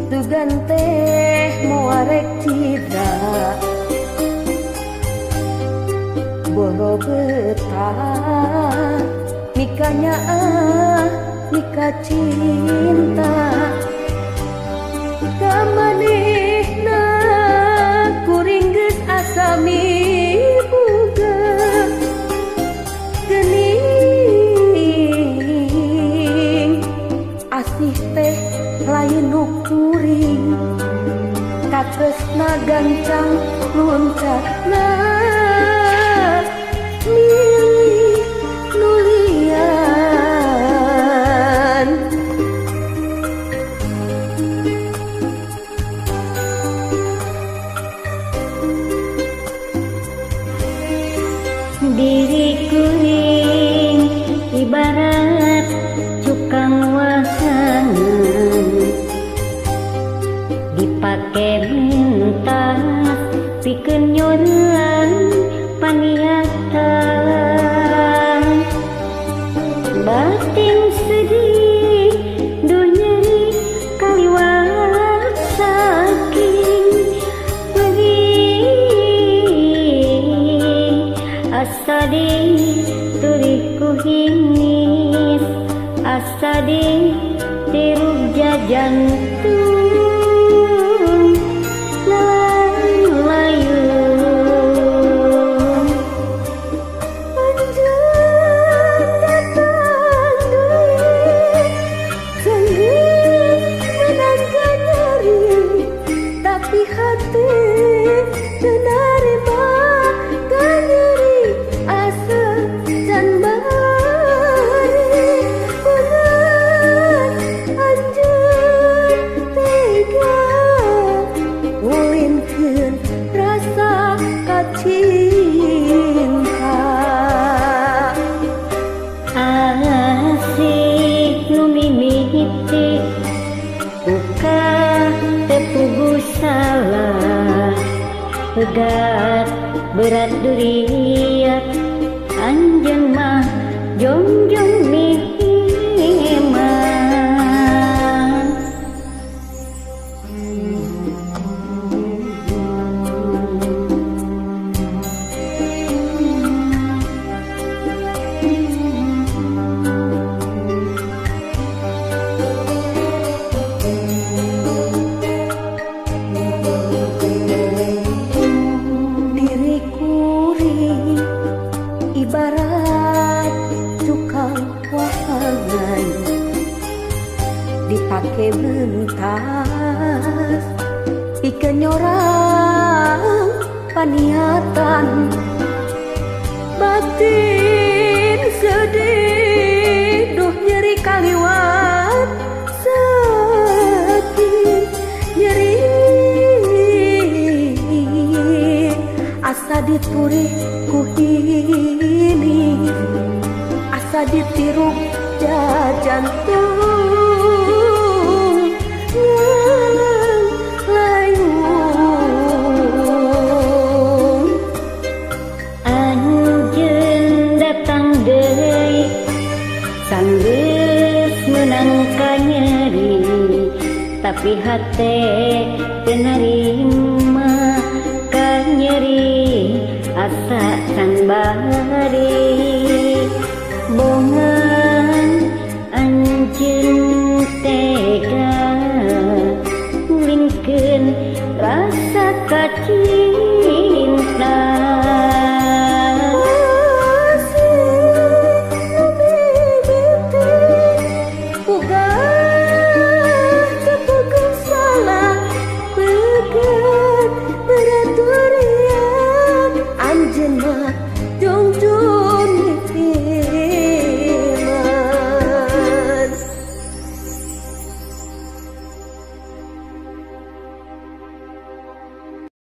Tugan teh moarek tidak boro betah nikahnya nikah cinta kamanehna kuring geus asami buga geuning asih teh lain nu kuring katresna gancang luncatna milih nulian diri kuring ibarat cukang wahangan dipake mentas pikeun nyoreun paniatan batin sedih duh nyeri kaliwat saking perih asa diturih ku hinis asa ditiruk jantung pegat berat duriat anjeun mah jongjong mihimah ibarat tukang wahangan dipake bentas pikeun nyorang paniatan batin sedih duh nyeri kaliwat sakit nyeri asa diturih ku hinis asa ditiruk jantung layung anjeun datang deui sanggeus meunang ka nyeri tapi hate teu narima ka nyeri asa can bari bongan anjeun